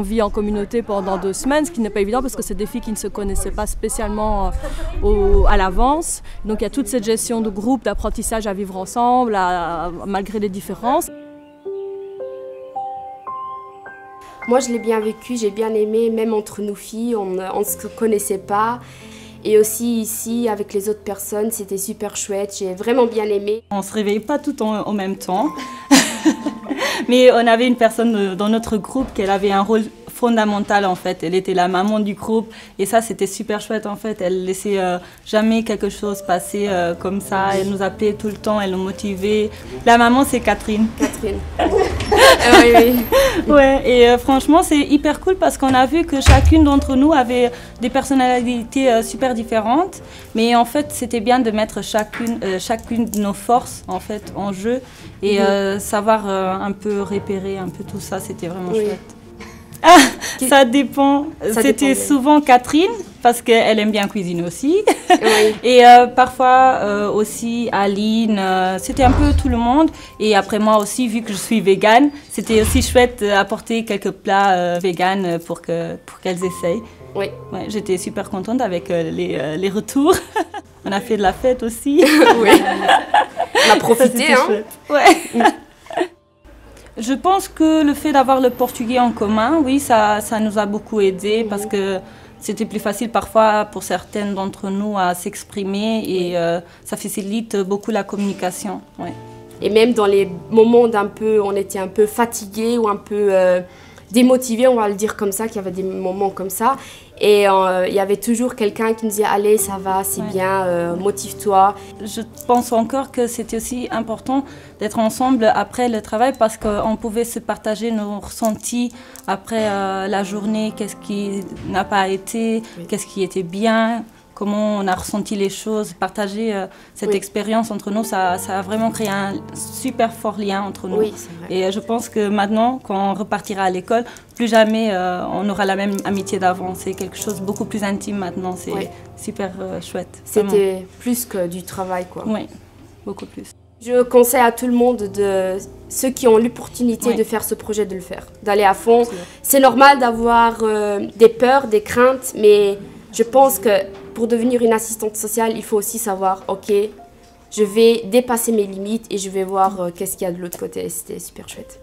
on vit en communauté pendant 2 semaines, ce qui n'est pas évident parce que c'est des filles qui ne se connaissaient pas spécialement à l'avance. Donc il y a toute cette gestion de groupe, d'apprentissage à vivre ensemble, malgré les différences. Moi je l'ai bien vécu, j'ai bien aimé, même entre nous filles, on ne se connaissait pas. Et aussi ici, avec les autres personnes, c'était super chouette, j'ai vraiment bien aimé. On ne se réveillait pas tout en même temps, mais on avait une personne dans notre groupe qui avait un rôle fondamental en fait. Elle était la maman du groupe et ça c'était super chouette en fait. Elle laissait jamais quelque chose passer comme ça. Elle nous appelait tout le temps, elle nous motivait. La maman c'est Catherine. Catherine. Oui, oui. Ouais, et franchement c'est hyper cool parce qu'on a vu que chacune d'entre nous avait des personnalités super différentes. Mais en fait c'était bien de mettre chacune de nos forces en fait en jeu et savoir un peu repérer un peu tout ça. C'était vraiment chouette. Ah, ça dépend. C'était souvent Catherine, parce qu'elle aime bien cuisiner aussi. Oui. Et parfois aussi Aline, c'était un peu tout le monde. Et après moi aussi, vu que je suis végane, c'était aussi chouette d'apporter quelques plats véganes pour qu'elles essayent. Oui. Ouais, j'étais super contente avec les retours. On a fait de la fête aussi. Oui. On a profité, hein. Ouais. Je pense que le fait d'avoir le portugais en commun, oui, ça nous a beaucoup aidé parce que c'était plus facile parfois pour certaines d'entre nous à s'exprimer et ça facilite beaucoup la communication. Ouais. Et même dans les moments on était un peu fatigués ou un peu démotivés, on va le dire comme ça, qu'il y avait des moments comme ça. Et il y avait toujours quelqu'un qui nous disait « Allez, ça va, c'est bien, motive-toi ». Je pense encore que c'était aussi important d'être ensemble après le travail parce qu'on pouvait se partager nos ressentis après la journée, qu'est-ce qui n'a pas été, qu'est-ce qui était bien, comment on a ressenti les choses. Partager cette expérience entre nous, ça a vraiment créé un super fort lien entre nous. Oui, c'est vrai. Et je pense que maintenant, quand on repartira à l'école, plus jamais on aura la même amitié d'avant. C'est quelque chose de beaucoup plus intime maintenant. C'est super chouette. C'était plus que du travail, quoi. Oui, beaucoup plus. Je conseille à tout le monde, ceux qui ont l'opportunité de faire ce projet, de le faire, d'aller à fond. C'est normal d'avoir des peurs, des craintes, mais je pense que pour devenir une assistante sociale, il faut aussi savoir, ok, je vais dépasser mes limites et je vais voir qu'est-ce qu'il y a de l'autre côté. C'était super chouette.